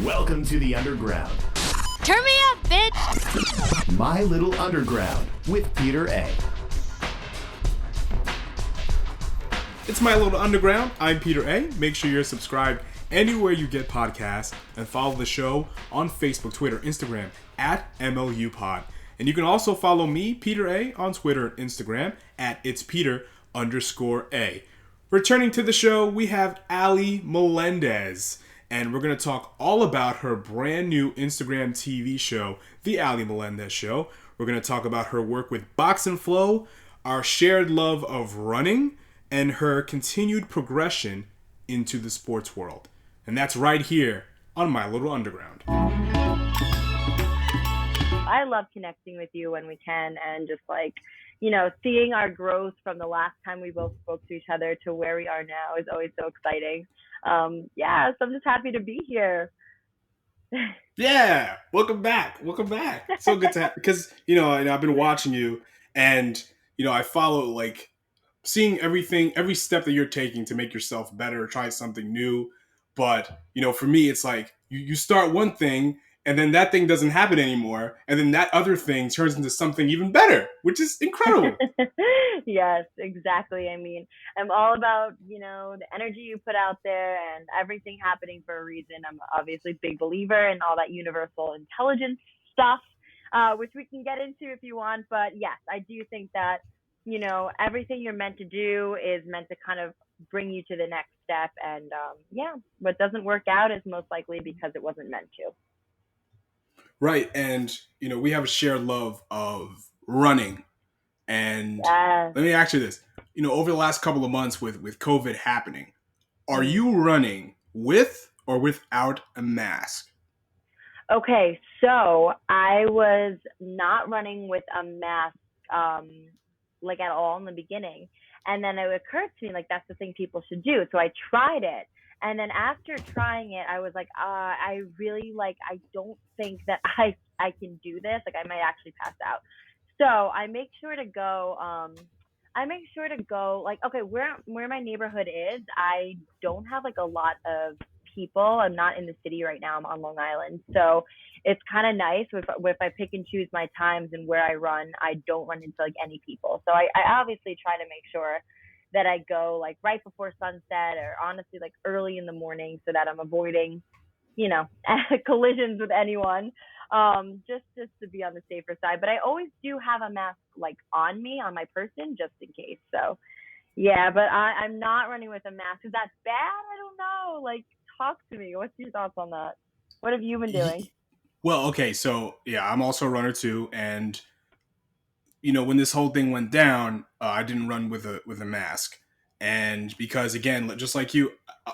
Welcome to the Underground. Turn me up, bitch! My Little Underground with Peter A. It's My Little Underground. I'm Peter A. Make sure you're subscribed anywhere you get podcasts and follow the show on Facebook, Twitter, Instagram at MLU Pod. And you can also follow me, Peter A, on Twitter and Instagram at itspeter_A. Returning to the show, we have Ali Melendez. And we're going to talk all about her brand new Instagram TV show, The Ali Melendez Show. We're going to talk about her work with Box and Flow, our shared love of running, and her continued progression into the sports world. And that's right here on My Little Underground. I love connecting with you when we can and just seeing our growth from the last time we both spoke to each other to where we are now is always so exciting. So I'm just happy to be here. Yeah, welcome back. So good to have, because, and I've been watching you and, I follow seeing every step that you're taking to make yourself better, try something new. But, for me, it's like you start one thing and then that thing doesn't happen anymore. And then that other thing turns into something even better, which is incredible. Yes, exactly. I mean, I'm all about, the energy you put out there and everything happening for a reason. I'm obviously a big believer in all that universal intelligence stuff, which we can get into if you want. But yes, I do think that, everything you're meant to do is meant to kind of bring you to the next step. And what doesn't work out is most likely because it wasn't meant to. Right. And, we have a shared love of running. And let me ask you this, over the last couple of months with COVID happening, are you running with or without a mask? Okay, so I was not running with a mask at all in the beginning. And then it occurred to me, that's the thing people should do. So I tried it. And then after trying it, I was like, I really I don't think that I can do this. I might actually pass out. So I make sure to go, okay, where my neighborhood is, I don't have a lot of people. I'm not in the city right now. I'm on Long Island. So it's kind of nice if I pick and choose my times and where I run, I don't run into any people. So I obviously try to make sure that I go right before sunset or honestly early in the morning so that I'm avoiding, collisions with anyone. Just to be on the safer side. But I always do have a mask on me, on my person, just in case. So yeah, but I'm not running with a mask. Is that bad? I don't know. Talk to me. What's your thoughts on that? What have you been doing? Well, okay, so yeah, I'm also a runner too, and when this whole thing went down, I didn't run with a mask, and because again, just like you,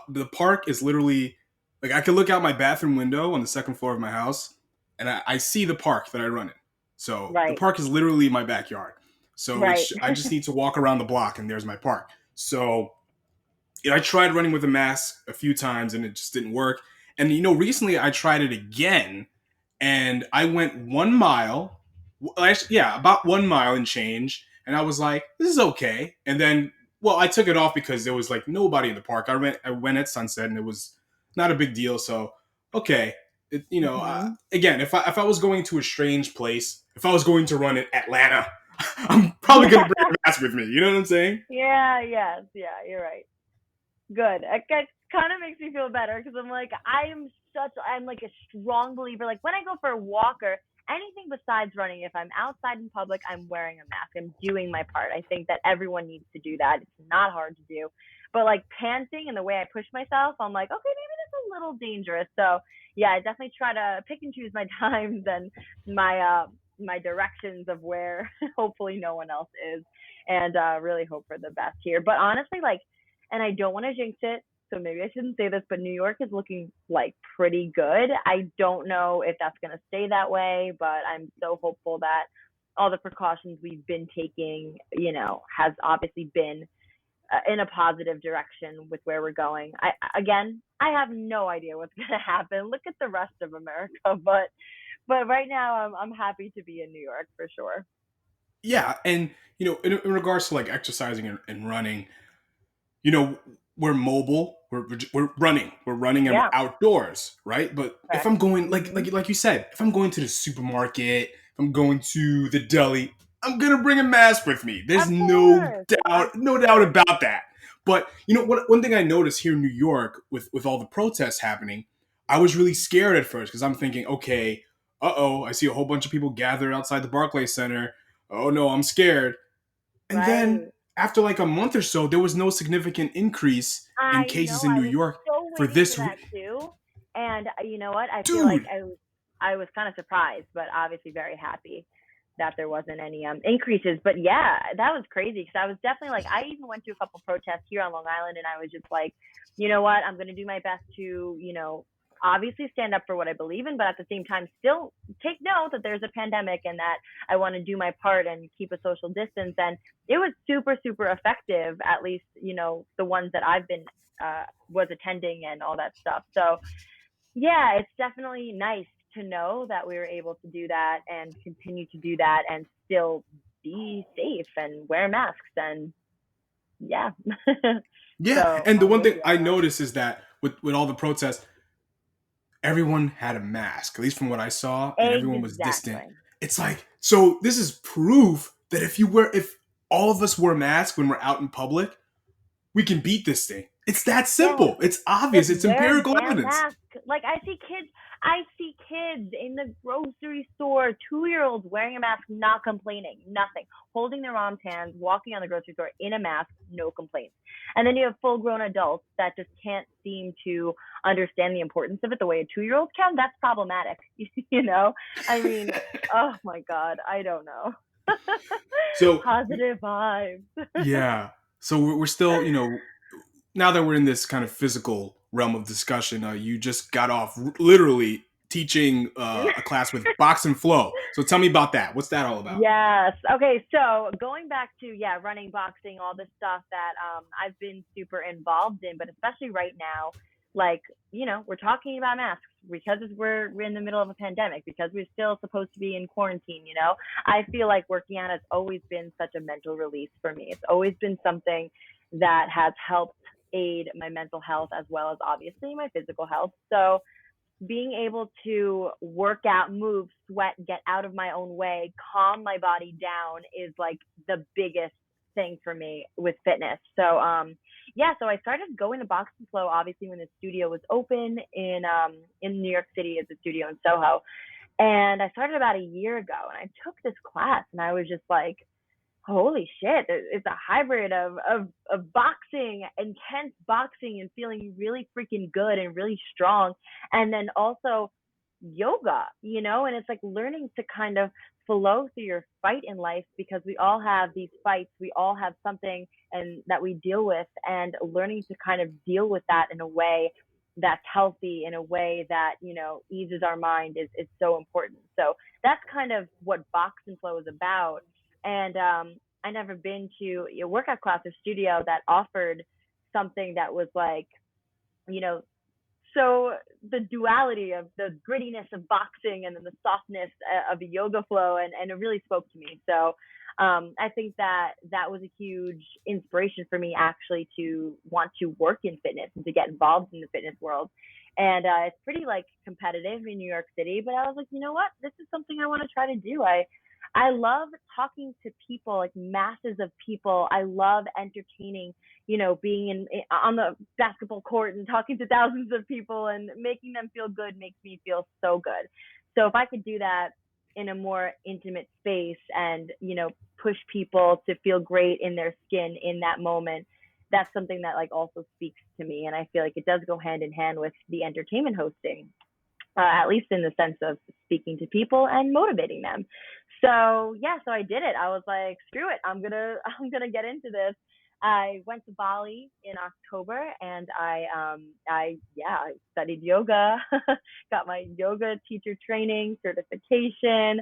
the park is literally I could look out my bathroom window on the second floor of my house, and I see the park that I run in. So Right. The park is literally my backyard. So Right. I just need to walk around the block, and there's my park. So I tried running with a mask a few times, and it just didn't work. And recently I tried it again, and I went 1 mile. About 1 mile and change. And I was like, this is okay. And then, I took it off because there was nobody in the park. I went at sunset and it was not a big deal. So, okay. Again, if I was going to a strange place, if I was going to run in Atlanta, I'm probably going to bring a mask with me. You know what I'm saying? Yeah, yes. Yeah, you're right. Good. It kind of makes me feel better because I'm I'm a strong believer. When I go for a walk or anything besides running, if I'm outside in public, I'm wearing a mask. I'm doing my part. I think that everyone needs to do that. It's not hard to do. But panting and the way I push myself, I'm okay, maybe that's a little dangerous. So yeah, I definitely try to pick and choose my times and my directions of where hopefully no one else is, and really hope for the best here. But honestly, and I don't want to jinx it, so maybe I shouldn't say this, but New York is looking pretty good. I don't know if that's going to stay that way, but I'm so hopeful that all the precautions we've been taking, has obviously been in a positive direction with where we're going. I have no idea what's going to happen. Look at the rest of America, but right now I'm happy to be in New York for sure. Yeah, and in regards to exercising and running, we're mobile, we're running and we're Yeah. outdoors, right? But if Correct. I'm going like you said, if I'm going to the supermarket, if I'm going to the deli, I'm gonna bring a mask with me. There's Of course. Of no doubt course. about that. But you know what? One thing I noticed here in New York with all the protests happening, I was really scared at first because I'm thinking, okay, I see a whole bunch of people gathered outside the Barclays Center. Oh no, I'm scared. And then Right. after like a month or so, there was no significant increase in I cases know. in I New was York so for waiting for this. that too. And you know what? I feel like Dude, I was kind of surprised, but obviously very happy that there wasn't any increases. But yeah, that was crazy because I was definitely like, I even went to a couple protests here on Long Island, and I was just like, you know what? I'm gonna do my best to, obviously stand up for what I believe in, but at the same time still take note that there's a pandemic and that I want to do my part and keep a social distance. And it was super, super effective, at least, the ones that I've been was attending and all that stuff. So yeah, it's definitely nice to know that we were able to do that and continue to do that and still be safe and wear masks and yeah. yeah. So And the I'm one with thing you I on that. noticed is that with all the protests, everyone had a mask, at least from what I saw, and everyone was distant. Exactly. It's like, so this is proof that if all of us wear masks when we're out in public, we can beat this thing. It's that Yeah. simple. It's obvious. Just It's wear a empirical damn evidence. mask. Like I see kids in the grocery store, 2-year-olds wearing a mask, not complaining, nothing, holding their mom's hands, walking on the grocery store in a mask, no complaints. And then you have full-grown adults that just can't seem to understand the importance of it the way a 2-year-old can. That's problematic, I mean, oh my God, I don't know. So Positive vibes. yeah. So we're still, now that we're in this kind of physical realm of discussion, you just got off literally teaching a class with box and flow. So tell me about that. What's that all about? Yes. Okay. So going back to running, boxing, all this stuff that I've been super involved in, but especially right now, like we're talking about masks because we're in the middle of a pandemic because we're still supposed to be in quarantine. I feel like working out has always been such a mental release for me. It's always been something that has helped aid my mental health as well as obviously my physical health. So being able to work out, move, sweat, get out of my own way, calm my body down is like the biggest thing for me with fitness. So so I started going to Box and Flow obviously when the studio was open in New York City at the studio in Soho. And I started about a year ago and I took this class and I was just like, holy shit, it's a hybrid of boxing, intense boxing and feeling really freaking good and really strong, and then also yoga, and it's like learning to kind of flow through your fight in life because we all have these fights, we all have something and that we deal with, and learning to kind of deal with that in a way that's healthy, in a way that eases our mind is so important. So that's kind of what Box and Flow is about. And I never been to a workout class or studio that offered something that was like, you know, so the duality of the grittiness of boxing and then the softness of the yoga flow, and it really spoke to me. So I think that was a huge inspiration for me actually to want to work in fitness and to get involved in the fitness world. And it's pretty like competitive in New York City, but I was like, you know what, this is something I want to try to do. I love talking to people, like masses of people. I love entertaining, being on the basketball court and talking to thousands of people and making them feel good makes me feel so good. So if I could do that in a more intimate space and, push people to feel great in their skin in that moment, that's something that like also speaks to me. And I feel like it does go hand in hand with the entertainment hosting, at least in the sense of speaking to people and motivating them. So yeah, so I did it. I was like, screw it, I'm gonna get into this. I went to Bali in October and I studied yoga, got my yoga teacher training certification,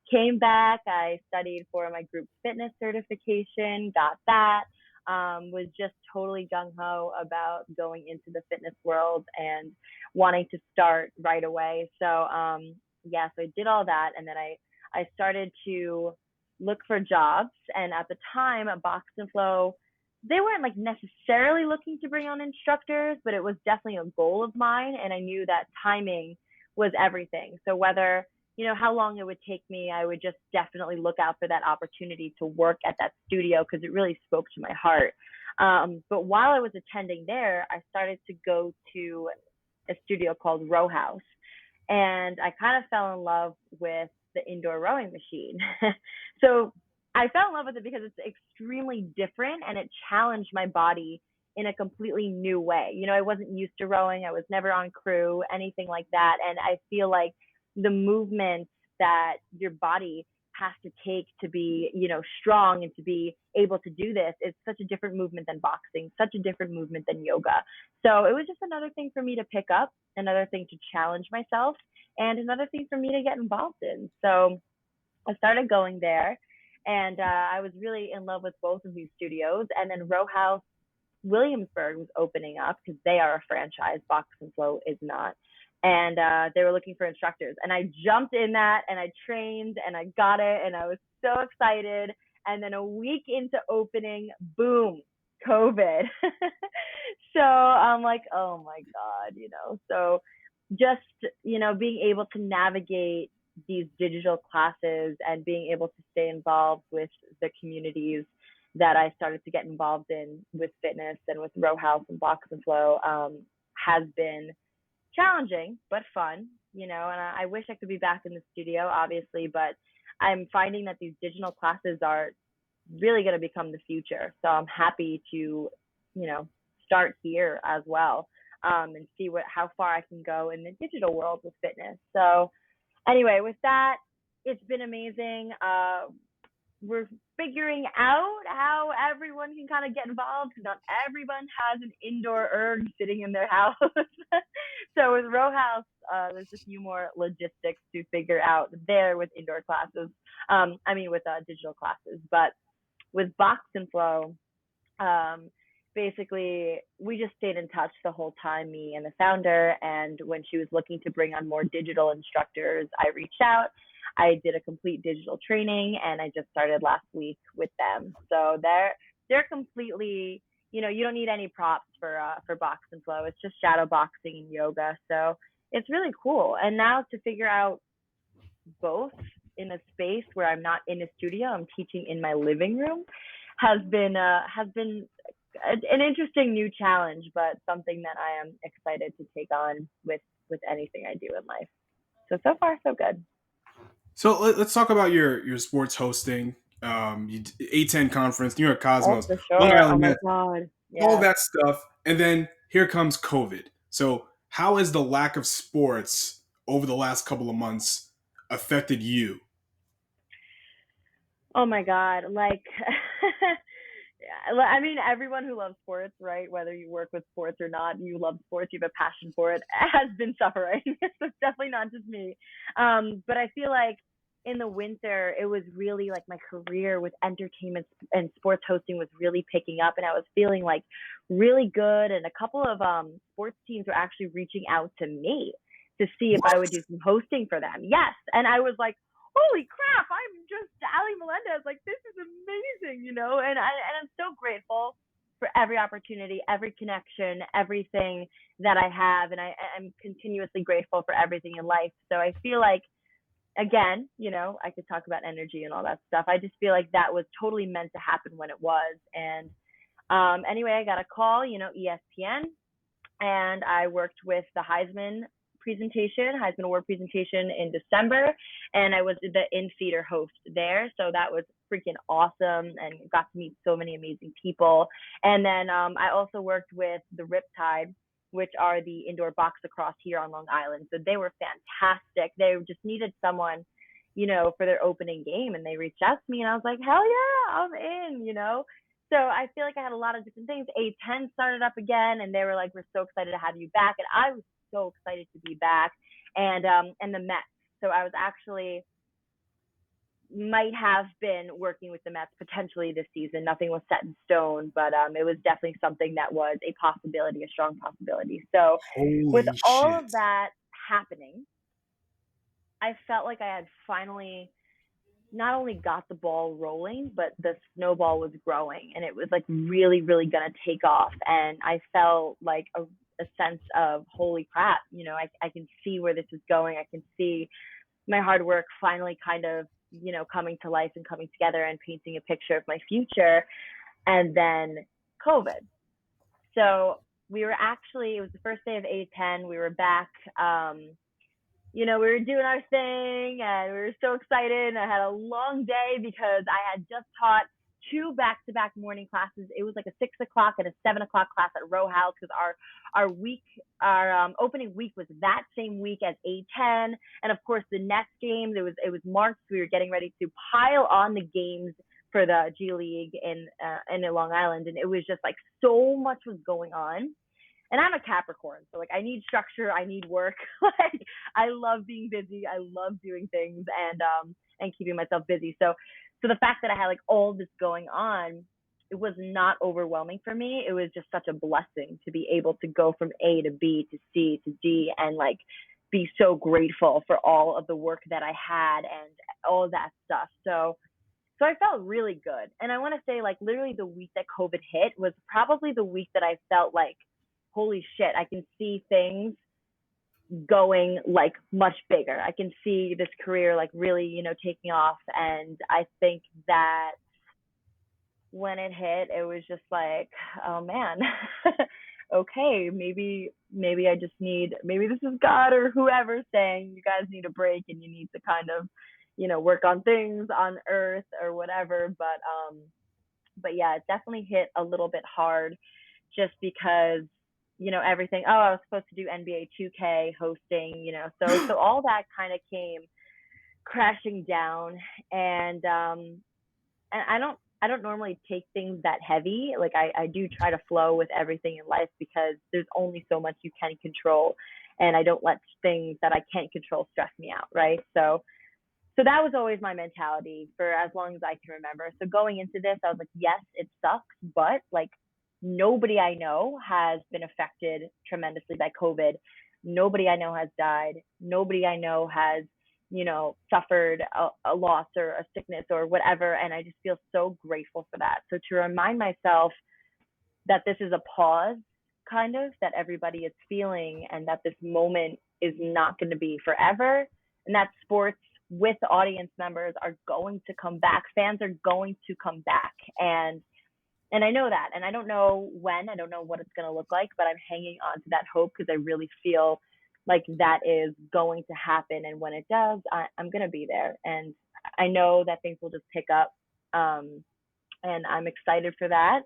came back, I studied for my group fitness certification, got that. Was just totally gung ho about going into the fitness world and wanting to start right away. So so I did all that, and then I started to look for jobs. And at the time, Box and Flow they weren't like necessarily looking to bring on instructors, but it was definitely a goal of mine. And I knew that timing was everything. So whether, how long it would take me, I would just definitely look out for that opportunity to work at that studio because it really spoke to my heart. But while I was attending there, I started to go to a studio called Row House. And I kind of fell in love with the indoor rowing machine. So I fell in love with it because it's extremely different and it challenged my body in a completely new way. I wasn't used to rowing. I was never on crew, anything like that. And I feel like the movement that your body has to take to be, strong and to be able to do this is such a different movement than boxing, such a different movement than yoga. So it was just another thing for me to pick up, another thing to challenge myself, and another thing for me to get involved in. So I started going there, and I was really in love with both of these studios. And then Row House Williamsburg was opening up because they are a franchise. Box and Flow is not. And they were looking for instructors. And I jumped in that and I trained and I got it and I was so excited. And then a week into opening, boom, COVID. So I'm like, oh my God, So just, being able to navigate these digital classes and being able to stay involved with the communities that I started to get involved in with fitness and with Row House and Box and Flow has been challenging but fun, and I wish I could be back in the studio, obviously, but I'm finding that these digital classes are really going to become the future. So I'm happy to, start here as well, and see how far I can go in the digital world with fitness. So anyway, with that, it's been amazing. We're figuring out how everyone can kind of get involved because not everyone has an indoor erg sitting in their house. So with Row House, there's a few more logistics to figure out there with indoor classes. With digital classes. But with Box and Flow, basically, we just stayed in touch the whole time, me and the founder. And when she was looking to bring on more digital instructors, I reached out. I did a complete digital training and I just started last week with them. So they're completely, you don't need any props for Box and Flow. It's just shadow boxing and yoga. So it's really cool. And now to figure out both in a space where I'm not in a studio, I'm teaching in my living room, has been an interesting new challenge, but something that I am excited to take on with anything I do in life. So far, so good. So let's talk about your sports hosting, A10 conference, New York Cosmos, for sure. Long Island my Nets, God. Yeah. all that stuff. And then here comes COVID. So how has the lack of sports over the last couple of months affected you? Oh my God. Everyone who loves sports, right? Whether you work with sports or not, you love sports, you have a passion for it, has been suffering. So it's definitely not just me. But I feel like in the winter, it was really like my career with entertainment and sports hosting was really picking up, and I was feeling like really good. And a couple of sports teams were actually reaching out to me to see if I would do some hosting for them. Yes, and I was like, holy crap, I'm just Ali Melendez. Like, this is amazing, and I'm so grateful for every opportunity, every connection, everything that I have. And I'm continuously grateful for everything in life. So I feel like, again, I could talk about energy and all that stuff. I just feel like that was totally meant to happen when it was. And anyway, I got a call, ESPN, and I worked with the Heisman Award presentation in December, and I was the in-feeder host there. So that was freaking awesome and got to meet so many amazing people. And then I also worked with the Riptide, which are the indoor box lacrosse here on Long Island. So they were fantastic. They just needed someone, for their opening game, and they reached out to me, and I was like, hell yeah, I'm in, So I feel like I had a lot of different things. A10 started up again, and they were like, we're so excited to have you back. And I was so excited to be back. And the Mets. So I was actually might have been working with the Mets potentially this season. Nothing was set in stone, but it was definitely something that was a possibility, a strong possibility. So with all of that happening, I felt like I had finally not only got the ball rolling, but the snowball was growing and it was like really, really gonna take off. And I felt like a sense of holy crap, I can see where this is going. I can see my hard work finally kind of, coming to life and coming together and painting a picture of my future. And then COVID. So it was the first day of A10. We were back. We were doing our thing and we were so excited. I had a long day because I had just taught two back-to-back morning classes. It was like a 6 o'clock and a 7 o'clock class at Row House because our opening week was that same week as A10, and of course the next game it was March. We were getting ready to pile on the games for the G League in Long Island, and it was just like so much was going on. And I'm a Capricorn, so like I need structure, I need work. Like I love being busy, I love doing things and keeping myself busy. So the fact that I had like all this going on, it was not overwhelming for me. It was just such a blessing to be able to go from A to B to C to D and like be so grateful for all of the work that I had and all of that stuff. So I felt really good. And I want to say like literally the week that COVID hit was probably the week that I felt like, holy shit, I can see things going like much bigger. I can see this career like really, taking off. And I think that when it hit, it was just like, oh man, okay, maybe this is God or whoever saying you guys need a break and you need to kind of, work on things on earth or whatever. But yeah, it definitely hit a little bit hard just because everything. Oh, I was supposed to do NBA 2K hosting, so all that kind of came crashing down, and I don't normally take things that heavy. Like I do try to flow with everything in life because there's only so much you can control, and I don't let things that I can't control stress me out, right? So that was always my mentality for as long as I can remember. So going into this, I was like, yes, it sucks, but like nobody I know has been affected tremendously by COVID. Nobody I know has died. Nobody I know has, suffered a loss or a sickness or whatever. And I just feel so grateful for that. So to remind myself that this is a pause, kind of, that everybody is feeling, and that this moment is not going to be forever, and that sports with audience members are going to come back. Fans are going to come back. And I know that, and I don't know when, I don't know what it's going to look like, but I'm hanging on to that hope because I really feel like that is going to happen. And when it does, I'm going to be there. And I know that things will just pick up. And I'm excited for that.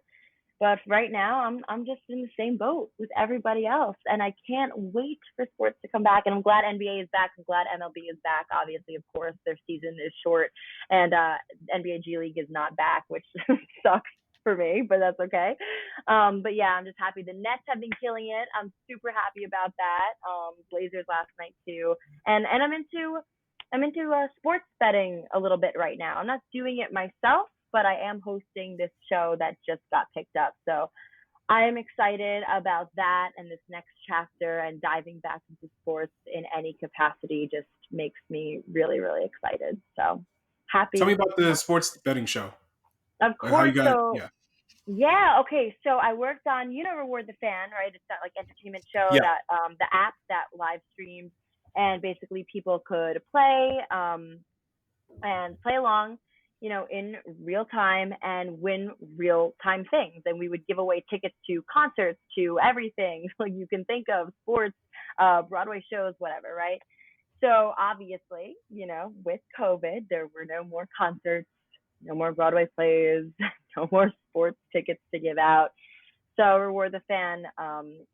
But right now, I'm just in the same boat with everybody else. And I can't wait for sports to come back. And I'm glad NBA is back. I'm glad MLB is back. Obviously, of course, their season is short. And NBA G League is not back, which sucks for me, but that's okay. But yeah, I'm just happy. The Nets have been killing it. I'm super happy about that. Blazers last night too. And I'm into sports betting a little bit right now. I'm not doing it myself, but I am hosting this show that just got picked up. So I am excited about that and this next chapter, and diving back into sports in any capacity just makes me really, really excited. So happy. Tell me about the sports betting show. Of course. How you got yeah. Okay. So I worked on, Reward the Fan, right? It's that like entertainment show that the app that live streamed, and basically people could play and play along, in real time and win real time things. And we would give away tickets to concerts, to everything like you can think of, sports, Broadway shows, whatever, right? So obviously, with COVID, there were no more concerts, no more Broadway plays, no more sports tickets to give out. So Reward the Fan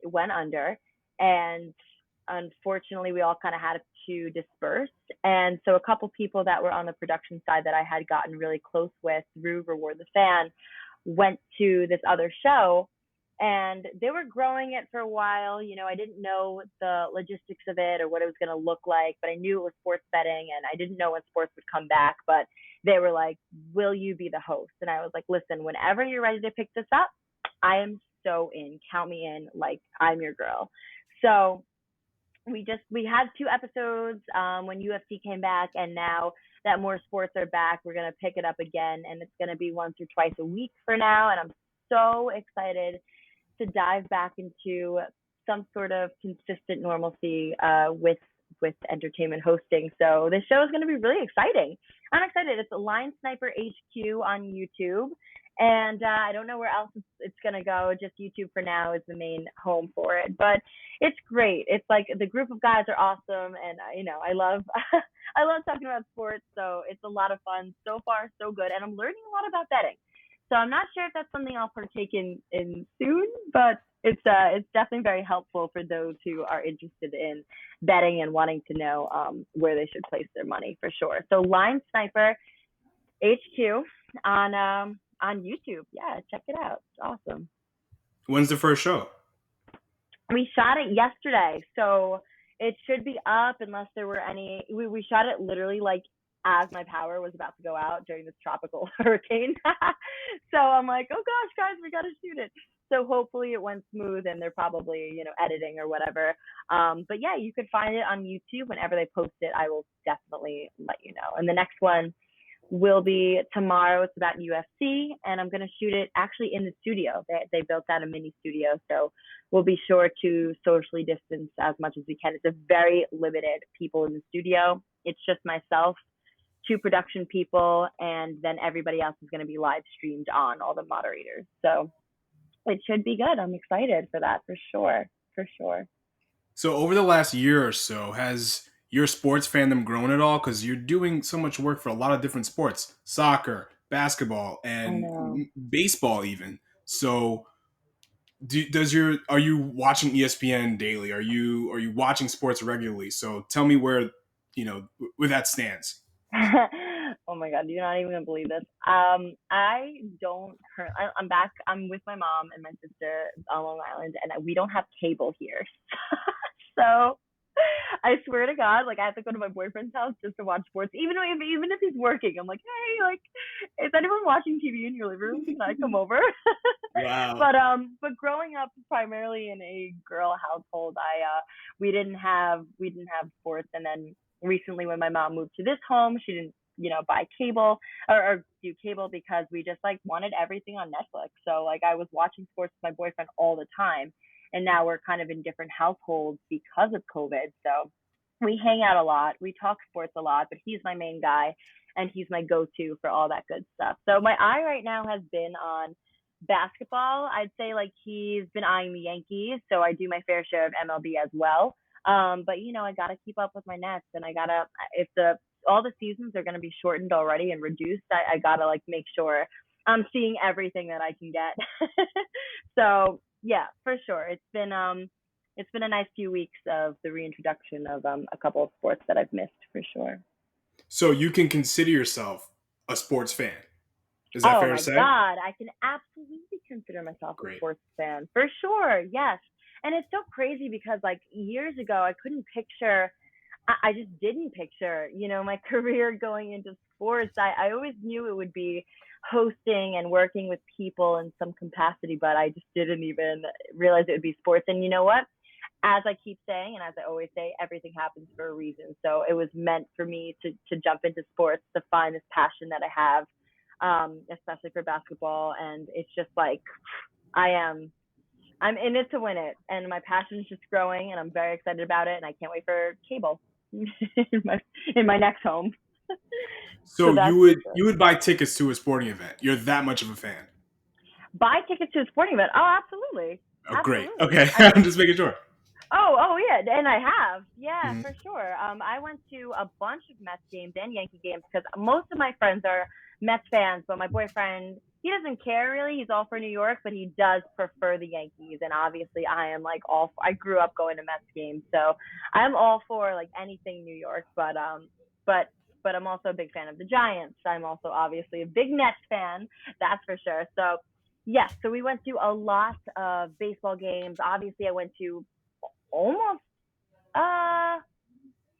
went under, and unfortunately, we all kind of had to disperse. And so a couple people that were on the production side that I had gotten really close with through Reward the Fan went to this other show, and they were growing it for a while. I didn't know the logistics of it or what it was going to look like, but I knew it was sports betting, and I didn't know when sports would come back, but they were like, will you be the host? And I was like, listen, whenever you're ready to pick this up, I am so in. Count me in. Like, I'm your girl. So we had 2 episodes when UFC came back, and now that more sports are back, we're gonna pick it up again, and it's gonna be once or twice a week for now. And I'm so excited to dive back into some sort of consistent normalcy with entertainment hosting. So this show is going to be really exciting. I'm excited. It's Line Sniper HQ on YouTube. And I don't know where else it's going to go. Just YouTube for now is the main home for it. But it's great. It's like the group of guys are awesome. And, I love I love talking about sports. So it's a lot of fun. So far, so good. And I'm learning a lot about betting. So I'm not sure if that's something I'll partake in soon, but it's definitely very helpful for those who are interested in betting and wanting to know where they should place their money for sure. So Line Sniper HQ on YouTube. Yeah, check it out. It's awesome. When's the first show? We shot it yesterday, so it should be up unless there were any. We shot it literally like as my power was about to go out during this tropical hurricane. So I'm like, oh gosh, guys, we got to shoot it. So hopefully it went smooth and they're probably, editing or whatever. But yeah, you could find it on YouTube. Whenever they post it, I will definitely let you know. And the next one will be tomorrow. It's about UFC, and I'm going to shoot it actually in the studio. They built out a mini studio, so we'll be sure to socially distance as much as we can. It's a very limited people in the studio. It's just myself, 2 production people, and then everybody else is going to be live streamed on all the moderators. So it should be good. I'm excited for that for sure. For sure. So over the last year or so, has your sports fandom grown at all? Because you're doing so much work for a lot of different sports, soccer, basketball, and baseball even. So are you watching ESPN daily? Are you watching sports regularly? So tell me where that stands. Oh my God, you're not even gonna believe this. I don't currently. I'm back. I'm with my mom and my sister on Long Island, and we don't have cable here. So I swear to God, like I have to go to my boyfriend's house just to watch sports, even if he's working. I'm like, hey, like, is anyone watching TV in your living room? Can I come over? Wow. But growing up primarily in a girl household, we didn't have sports, and then recently when my mom moved to this home, she didn't buy cable or do cable because we just like wanted everything on Netflix. So like I was watching sports with my boyfriend all the time, and now we're kind of in different households because of COVID. So we hang out a lot, we talk sports a lot, but he's my main guy and he's my go-to for all that good stuff. So my eye right now has been on basketball. I'd say like he's been eyeing the Yankees, so I do my fair share of MLB as well. But I gotta keep up with my Nets, and I gotta, if all the seasons are gonna be shortened already and reduced, I gotta like make sure I'm seeing everything that I can get. So yeah, for sure, it's been a nice few weeks of the reintroduction of a couple of sports that I've missed for sure. So you can consider yourself a sports fan. Is that fair to say? Oh my God, I can absolutely consider myself a sports fan for sure. Yes. And it's so crazy because like years ago, I couldn't picture, I just didn't picture, my career going into sports. I always knew it would be hosting and working with people in some capacity, but I just didn't even realize it would be sports. And you know what? As I keep saying, and as I always say, everything happens for a reason. So it was meant for me to jump into sports, to find this passion that I have, especially for basketball. And it's just like, I'm in it to win it, and my passion is just growing, and I'm very excited about it, and I can't wait for cable in my next home. So you would buy tickets to a sporting event. You're that much of a fan. Buy tickets to a sporting event? Oh, absolutely. Oh, absolutely. Great. Okay, I'm just making sure. Oh yeah, and I have. Yeah, for sure. I went to a bunch of Mets games and Yankee games because most of my friends are Mets fans, but my boyfriend, he doesn't care really. He's all for New York, but he does prefer the Yankees. And obviously I am like I grew up going to Mets games, so I'm all for like anything New York, but I'm also a big fan of the Giants. I'm also obviously a big Nets fan, that's for sure. So yes, so we went to a lot of baseball games. Obviously I went to almost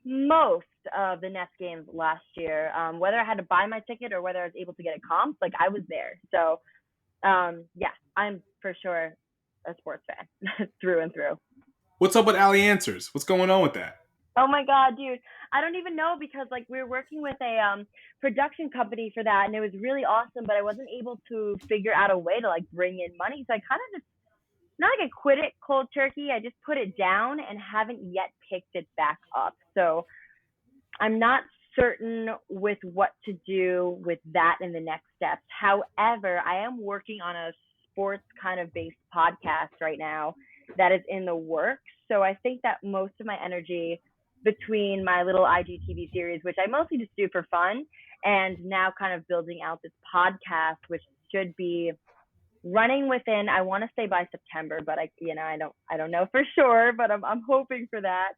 most of the Nets games last year. Whether I had to buy my ticket or whether I was able to get a comp, like I was there. So yeah, I'm for sure a sports fan through and through. What's up with Allie Answers? What's going on with that? Oh my God, dude. I don't even know because like we were working with a production company for that and it was really awesome, but I wasn't able to figure out a way to like bring in money. So I kind of just not like I quit it cold turkey. I just put it down and haven't yet picked it back up. So I'm not certain with what to do with that in the next steps. However, I am working on a sports kind of based podcast right now that is in the works. So I think that most of my energy between my little IGTV series, which I mostly just do for fun, and now kind of building out this podcast, which should be running within, I want to say by September, but I don't know for sure, but I'm hoping for that.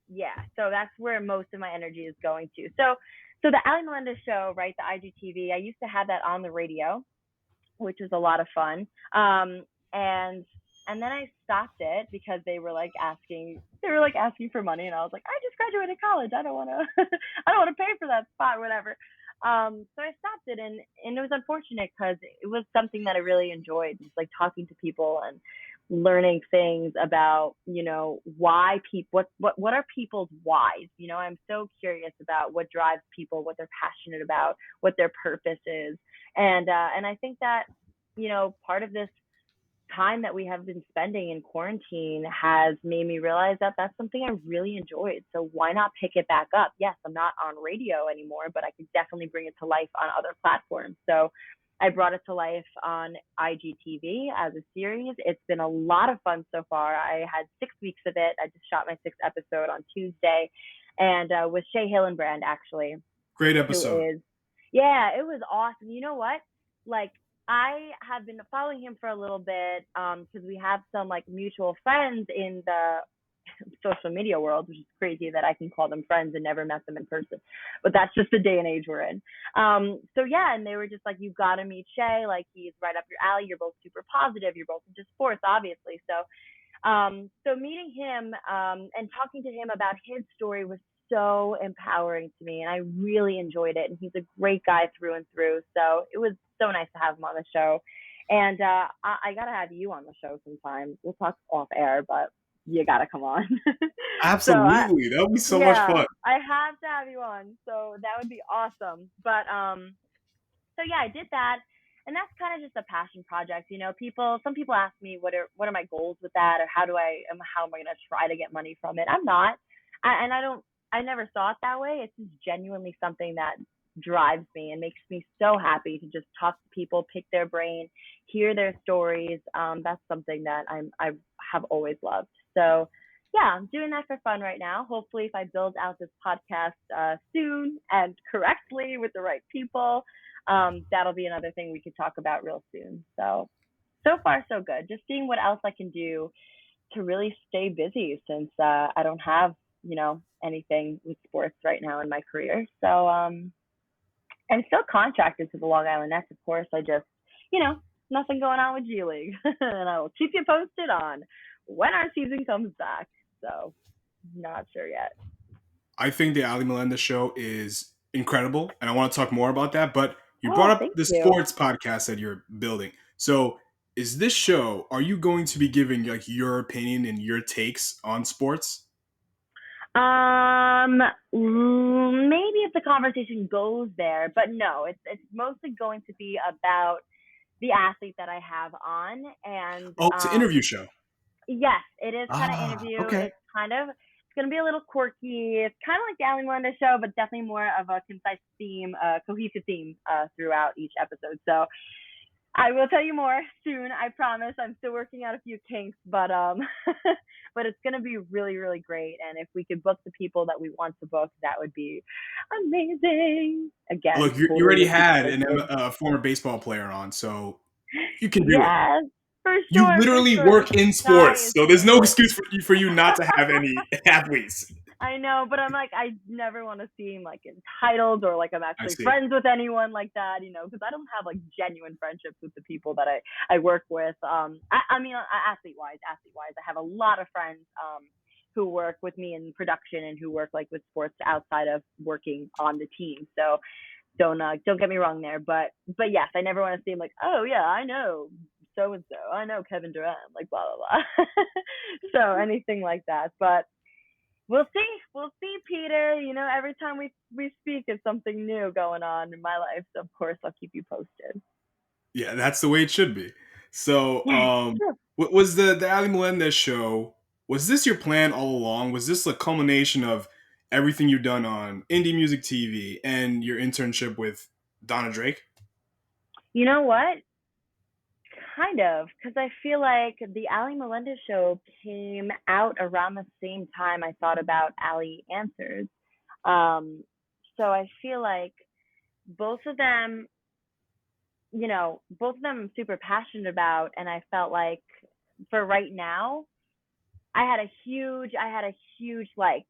Yeah, so that's where most of my energy is going to. So the Ali Melendez show, right, the IGTV, I used to have that on the radio, which was a lot of fun. And then I stopped it because they were asking for money, and I was like, I just graduated college. I don't want to I don't want to pay for that spot, whatever. So I stopped it, and it was unfortunate because it was something that I really enjoyed, just like talking to people and learning things about, why people, what are people's whys? I'm so curious about what drives people, what they're passionate about, what their purpose is. And I think that, part of this time that we have been spending in quarantine has made me realize that that's something I really enjoyed. So why not pick it back up? Yes, I'm not on radio anymore, but I could definitely bring it to life on other platforms. So I brought it to life on IGTV as a series. It's been a lot of fun so far. I had 6 weeks of it. I just shot my 6th episode on Tuesday, and with Shay Hillenbrand, actually. Great episode. Yeah, it was awesome. You know what? I have been following him for a little bit because we have some mutual friends in the social media world, which is crazy that I can call them friends and never met them in person. But that's just the day and age we're in. So yeah, and they were just like, you got to meet Shay. He's right up your alley. You're both super positive. You're both into sports, obviously. So meeting him and talking to him about his story was so empowering to me, and I really enjoyed it. And he's a great guy through and through. So it was so nice to have him on the show. And I gotta have you on the show sometime. We'll talk off air, but you gotta come on. Absolutely, that would be so much fun. I have to have you on, so that would be awesome. But so yeah, I did that, and that's kind of just a passion project. Some people ask me what are my goals with that, or how am I gonna try to get money from it? I'm not, I never saw it that way. It's just genuinely something that drives me and makes me so happy to just talk to people, pick their brain, hear their stories. That's something that I have always loved. So yeah, I'm doing that for fun right now. Hopefully if I build out this podcast soon and correctly with the right people, that'll be another thing we could talk about real soon. So far so good. Just seeing what else I can do to really stay busy since I don't have, anything with sports right now in my career. So I'm still contracted to the Long Island Nets, of course. I just, nothing going on with G League. And I will keep you posted on when our season comes back. So not sure yet. I think the Ali Melendez show is incredible, and I want to talk more about that. But you brought up the sports podcast that you're building. So is this show, are you going to be giving your opinion and your takes on sports? Maybe if the conversation goes there, but no, it's mostly going to be about the athlete that I have on. And it's an interview show. Yes, it is kind of interview. Okay. It's going to be a little quirky. It's kind of like the Ali Melendez show, but definitely more of a concise theme, cohesive theme throughout each episode. So I will tell you more soon. I promise. I'm still working out a few kinks, but but it's going to be really, really great. And if we could book the people that we want to book, that would be amazing. Again, look, you already had a former baseball player on, so you can do it. For sure, you literally work in sports, so there's no excuse for you not to have any athletes. I know, but I'm I never want to seem entitled or I'm actually friends with anyone like that, because I don't have genuine friendships with the people that I work with. I mean, athlete-wise, I have a lot of friends who work with me in production and who work with sports outside of working on the team. So don't get me wrong there, but yes, I never want to seem oh yeah, I know so and so. I know Kevin Durant, like blah blah blah. So anything like that, but we'll see. We'll see, Peter. You know, every time we speak, it's something new going on in my life. So of course, I'll keep you posted. Yeah, that's the way it should be. So, Sure. was the Ali Melendez show? Was this your plan all along? Was this a culmination of everything you've done on indie music TV and your internship with Donna Drake? You know what? Kind of, because I feel like the Ali Melendez show came out around the same time I thought about Ali Answers. Um, so I feel like both of them, both of them I'm super passionate about, and I felt like for right now, I had a huge like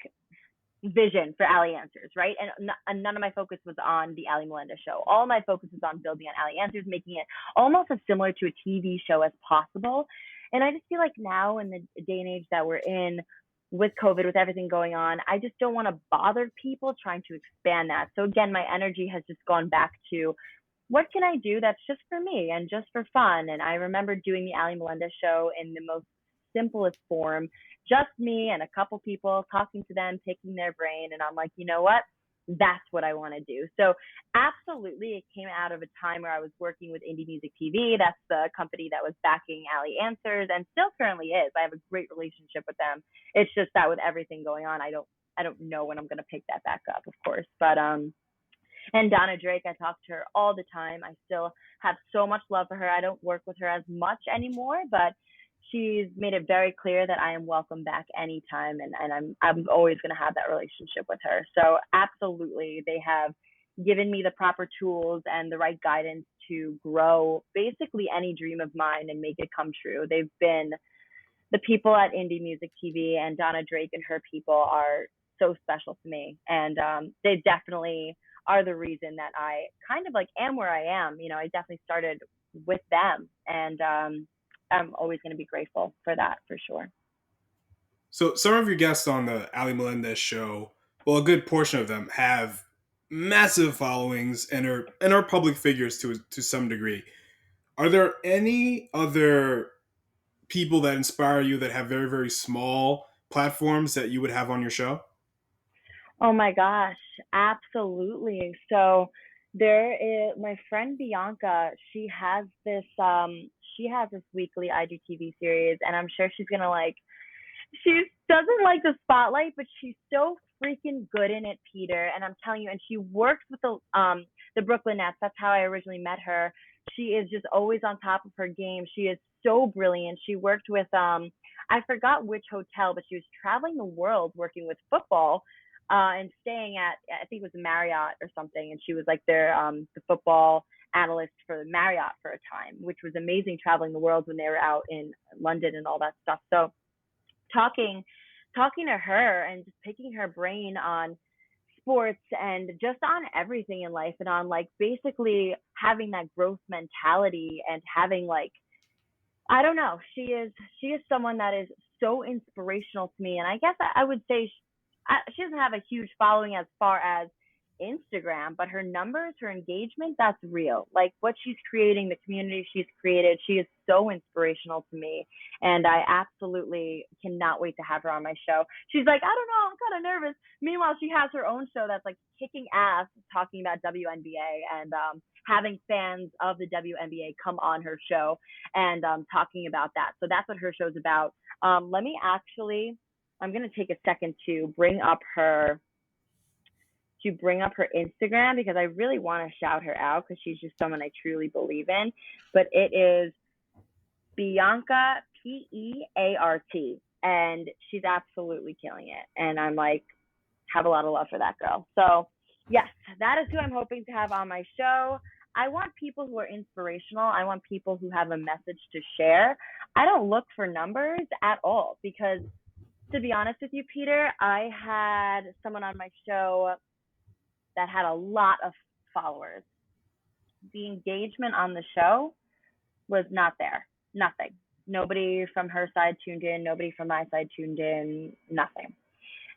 vision for Ali Answers, right? And none of my focus was on the Ali Melendez show. All my focus was on building on Ali Answers, making it almost as similar to a TV show as possible. And I just feel like now in the day and age that we're in with COVID, with everything going on, I just don't want to bother people trying to expand that. So again, my energy has just gone back to what can I do that's just for me and just for fun. And I remember doing the Ali Melendez show in the most simplest form, just me and a couple people talking to them, picking their brain. And I'm like, you know what? That's what I want to do. So absolutely, it came out of a time where I was working with Indie Music TV. That's the company that was backing Ali Answers and still currently is. I have a great relationship with them. It's just that with everything going on, I don't know when I'm going to pick that back up, of course. But and Donna Drake, I talk to her all the time. I still have so much love for her. I don't work with her as much anymore, but she's made it very clear that I am welcome back anytime, and I'm always going to have that relationship with her. So absolutely, they have given me the proper tools and the right guidance to grow basically any dream of mine and make it come true. They've been the people at Indie Music TV, and Donna Drake and her people are so special to me, and they definitely are the reason that I kind of like am where I am. I definitely started with them, and I'm always going to be grateful for that, for sure. So some of your guests on the Ali Melendez show, well, a good portion of them have massive followings and are public figures to some degree. Are there any other people that inspire you that have very, very small platforms that you would have on your show? Oh my gosh, absolutely. So there is my friend Bianca. She has this weekly IGTV series, and I'm sure she's gonna like. She doesn't like the spotlight, but she's so freaking good in it, Peter. And I'm telling you, and she works with the Brooklyn Nets. That's how I originally met her. She is just always on top of her game. She is so brilliant. She worked with I forgot which hotel, but she was traveling the world working with football, and staying at, I think it was Marriott or something. And she was like their the football analyst for Marriott for a time, which was amazing, traveling the world when they were out in London and all that stuff. So talking to her and just picking her brain on sports and just on everything in life, and on like basically having that growth mentality and having like, I don't know, she is someone that is so inspirational to me. And I guess I would say she doesn't have a huge following as far as Instagram, but her numbers, her engagement, that's real. Like what she's creating, the community she's created, she is so inspirational to me. And I absolutely cannot wait to have her on my show. She's like, I don't know, I'm kind of nervous. Meanwhile, she has her own show that's like kicking ass, talking about WNBA and having fans of the WNBA come on her show and talking about that. So that's what her show's about. I'm going to take a second to bring up her Instagram, because I really want to shout her out because she's just someone I truly believe in. But it is Bianca, Peart, and she's absolutely killing it. And I'm like, have a lot of love for that girl. So yes, that is who I'm hoping to have on my show. I want people who are inspirational. I want people who have a message to share. I don't look for numbers at all, because to be honest with you, Peter, I had someone on my show that had a lot of followers. The engagement on the show was not there. Nothing. Nobody from her side tuned in. Nobody from my side tuned in. Nothing.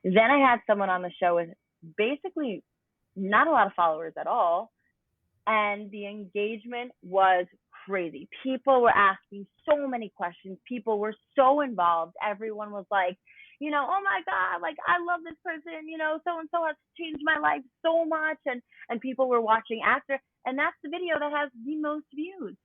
Then I had someone on the show with basically not a lot of followers at all. And the engagement was crazy. People were asking so many questions. People were so involved. Everyone was like, oh my God, like I love this person, so and so has changed my life so much. And people were watching after. And that's the video that has the most views.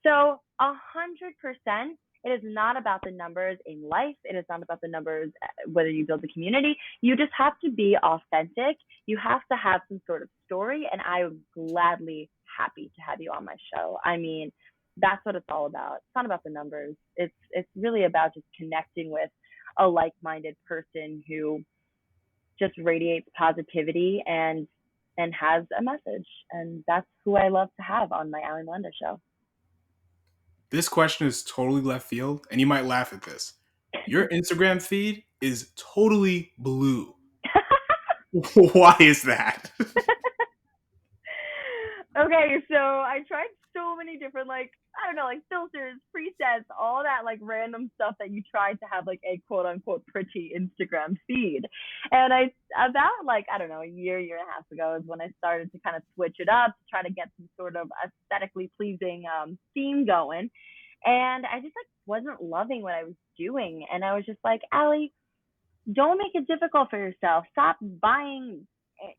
So 100%, it is not about the numbers in life. It is not about the numbers, whether you build a community. You just have to be authentic. You have to have some sort of story. And I am gladly happy to have you on my show. I mean, that's what it's all about. It's not about the numbers. It's really about just connecting with a like-minded person who just radiates positivity and has a message. And that's who I love to have on my Ali Melendez show. This question is totally left field, and you might laugh at this. Your Instagram feed is totally blue. Why is that? Okay, so I tried so many different, filters, presets, all that, random stuff that you try to have, a quote-unquote pretty Instagram feed. And about, a year and a half ago is when I started to kind of switch it up to try to get some sort of aesthetically pleasing theme going. And I just, wasn't loving what I was doing. And I was just like, Ali, don't make it difficult for yourself. Stop buying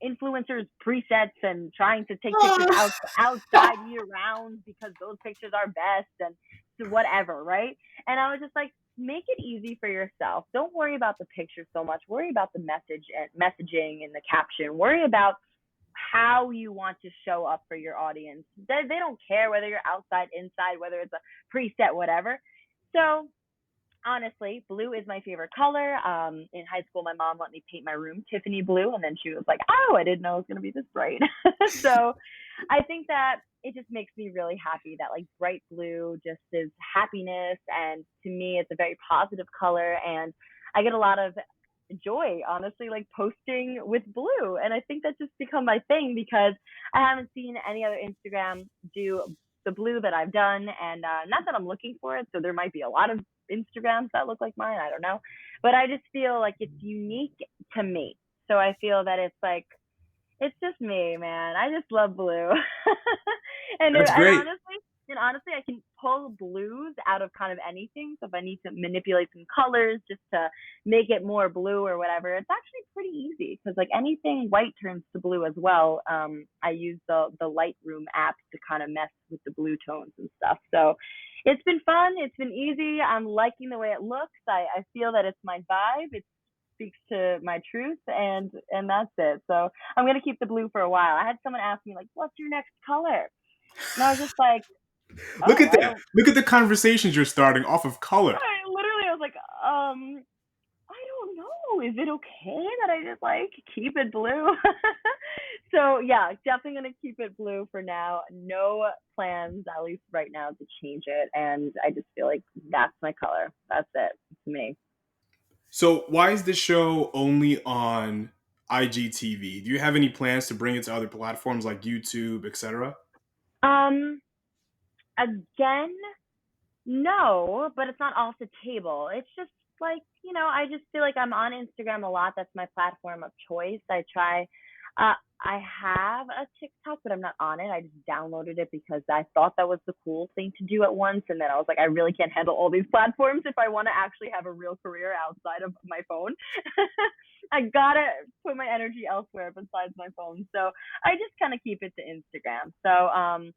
influencers presets and trying to take pictures outside year round because those pictures are best and whatever, right? And I was just like, make it easy for yourself. Don't worry about the picture so much. Worry about the messaging and the caption. Worry about how you want to show up for your audience. They don't care whether you're outside, inside, whether it's a preset, whatever. So honestly, blue is my favorite color. In high school, my mom let me paint my room Tiffany blue, and then she was like, oh, I didn't know it was going to be this bright. So I think that it just makes me really happy that bright blue just is happiness. And to me, it's a very positive color. And I get a lot of joy, honestly, posting with blue. And I think that's just become my thing because I haven't seen any other Instagram do the blue that I've done. And not that I'm looking for it. So there might be a lot of Instagrams that look like mine. I don't know. But I just feel like it's unique to me. So I feel that it's just me, man. I just love blue. That's great. And honestly, I can pull blues out of kind of anything. So if I need to manipulate some colors just to make it more blue or whatever, it's actually pretty easy because anything white turns to blue as well. I use the Lightroom app to kind of mess with the blue tones and stuff. So it's been fun. It's been easy. I'm liking the way it looks. I feel that it's my vibe. It speaks to my truth, and that's it. So I'm going to keep the blue for a while. I had someone ask me, what's your next color? And I was just like, look at that. Look at the conversations you're starting off of color. I was like, I don't know. Is it okay that I just keep it blue? So yeah, definitely gonna keep it blue for now. No plans, at least right now, to change it. And I just feel like that's my color. That's it to me. So why is this show only on IGTV? Do you have any plans to bring it to other platforms like YouTube, etc.? Again, no, but it's not off the table. It's just I just feel like I'm on Instagram a lot. That's my platform of choice. I have a TikTok, but I'm not on it. I just downloaded it because I thought that was the cool thing to do at once. And then I was like, I really can't handle all these platforms if I want to actually have a real career outside of my phone. I gotta put my energy elsewhere besides my phone. So I just kind of keep it to Instagram. So,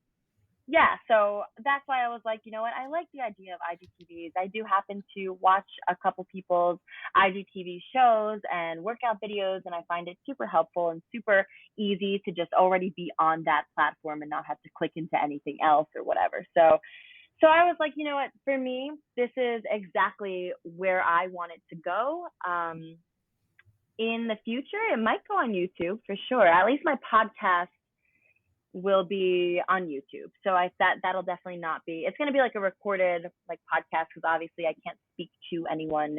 yeah, so that's why I was like, you know what? I like the idea of IGTVs. I do happen to watch a couple people's IGTV shows and workout videos, and I find it super helpful and super easy to just already be on that platform and not have to click into anything else or whatever. So I was like, you know what? For me, this is exactly where I want it to go. In the future, it might go on YouTube for sure. At least my podcast will be on YouTube. So that'll definitely not be, it's going to be a recorded podcast because obviously I can't speak to anyone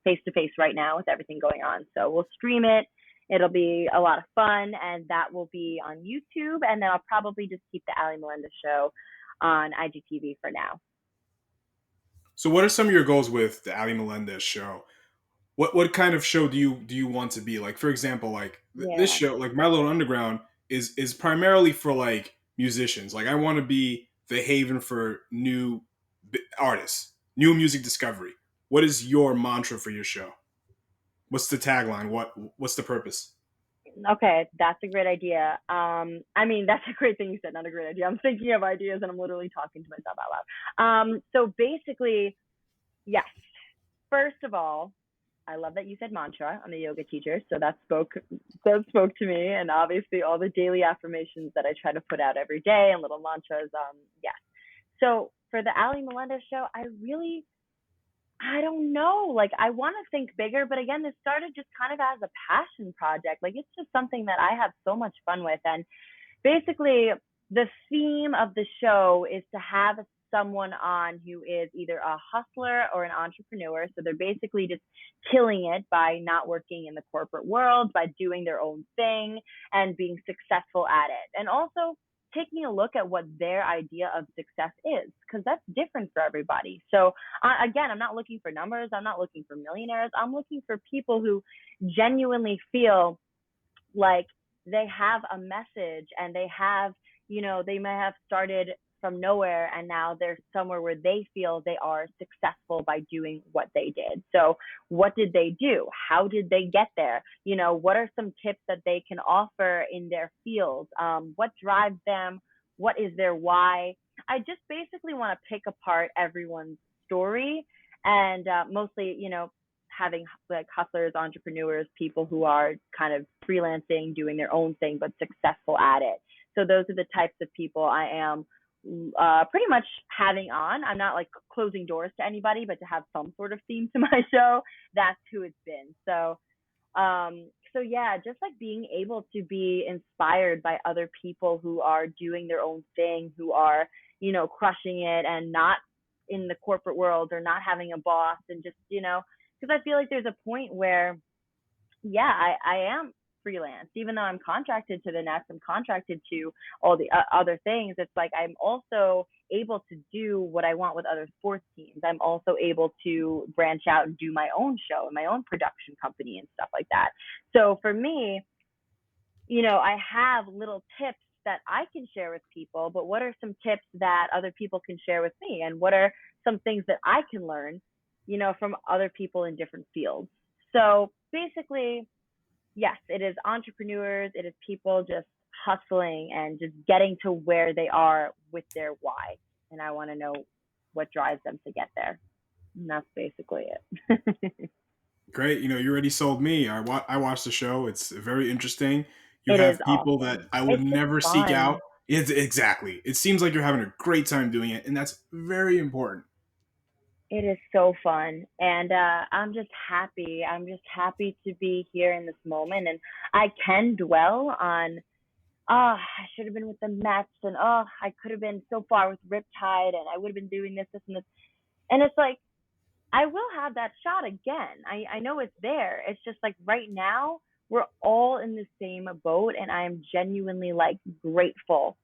face to face right now with everything going on. So we'll stream it. It'll be a lot of fun, and that will be on YouTube. And then I'll probably just keep the Ali Melendez show on IGTV for now. So what are some of your goals with the Ali Melendez show? What kind of show do you want to be? For example, this show, My Little Underground, is primarily for musicians. I want to be the haven for new artists, new music discovery. What is your mantra for your show? What's the tagline? What's the purpose? Okay, that's a great idea. I mean, that's a great thing you said, not a great idea. I'm thinking of ideas and I'm literally talking to myself out loud. So basically, yes. First of all, I love that you said mantra. I'm a yoga teacher, so that spoke to me, and obviously all the daily affirmations that I try to put out every day and little mantras. Yes. So for the Ali Melendez show, I don't know. Like, I want to think bigger, but again, this started just kind of as a passion project. Like, it's just something that I have so much fun with. And basically, the theme of the show is to have someone on who is either a hustler or an entrepreneur. So they're basically just killing it by not working in the corporate world, by doing their own thing and being successful at it. And also taking a look at what their idea of success is, because that's different for everybody. So again, I'm not looking for numbers. I'm not looking for millionaires. I'm looking for people who genuinely feel like they have a message and they have, they may have started from nowhere and now they're somewhere where they feel they are successful by doing what they did. So what did they do? How did they get there? What are some tips that they can offer in their field? What drives them? What is their why? I just basically want to pick apart everyone's story and mostly, having like hustlers, entrepreneurs, people who are kind of freelancing, doing their own thing, but successful at it. So those are the types of people I am pretty much having on. I'm not like closing doors to anybody, but to have some sort of theme to my show, that's who it's been. So yeah, just like being able to be inspired by other people who are doing their own thing, who are, crushing it and not in the corporate world or not having a boss, and just, because I feel like there's a point where, yeah, I am freelance, even though I'm contracted to the Nets, I'm contracted to all the other things. It's like I'm also able to do what I want with other sports teams. I'm also able to branch out and do my own show and my own production company and stuff like that. So for me, I have little tips that I can share with people, but what are some tips that other people can share with me? And what are some things that I can learn, from other people in different fields? So basically, yes, it is entrepreneurs, it is people just hustling and just getting to where they are with their why. And I want to know what drives them to get there. And that's basically it. Great. You already sold me. I watched the show. It's very interesting. You It have is people that awesome. I would It's just never seek fun. out. It's exactly. It seems like you're having a great time doing it, and that's very important. It is so fun. And I'm just happy. I'm just happy to be here in this moment. And I can dwell on, I should have been with the Mets, and I could have been so far with Riptide, and I would have been doing this, and this. And it's like, I will have that shot again. I know it's there. It's just like right now, we're all in the same boat, and I am genuinely like grateful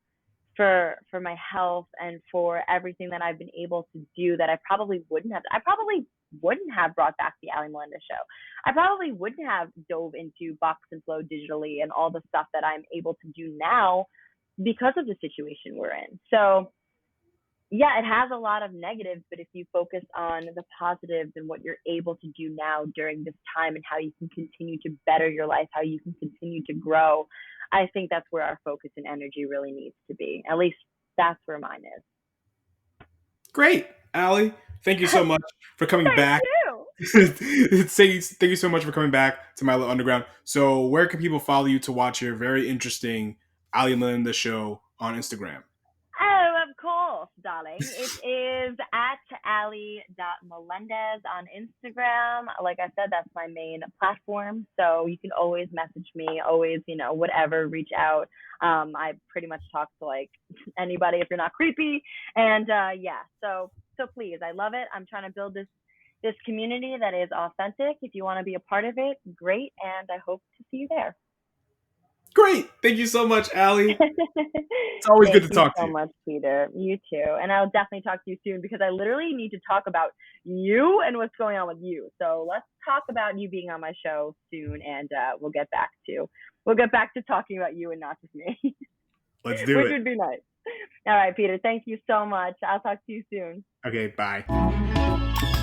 for my health and for everything that I've been able to do that I probably wouldn't have. I probably wouldn't have brought back the Ali Melendez show. I probably wouldn't have dove into Box and Flow digitally and all the stuff that I'm able to do now because of the situation we're in. So yeah, it has a lot of negatives, but if you focus on the positives and what you're able to do now during this time and how you can continue to better your life, how you can continue to grow, I think that's where our focus and energy really needs to be. At least that's where mine is. Great, Ali. Thank you so much for coming Thank back. you. Thank you so much for coming back to My Little Underground. So, where can people follow you to watch your very interesting Ali Melinda show on Instagram? Oh, of course, darling. It is at Ali.Melendez on Instagram. Like I said, that's my main platform. So you can always message me, always, whatever, reach out. I pretty much talk to like anybody if you're not creepy. And yeah, so please, I love it. I'm trying to build this community that is authentic. If you want to be a part of it, great. And I hope to see you there. Great. Thank you so much, Ali. It's always good to talk to you. Thank you so much, Peter. You too. And I'll definitely talk to you soon because I literally need to talk about you and what's going on with you. So let's talk about you being on my show soon, and we'll get back to talking about you and not just me. Let's do it. Which would be nice. All right, Peter. Thank you so much. I'll talk to you soon. Okay, bye.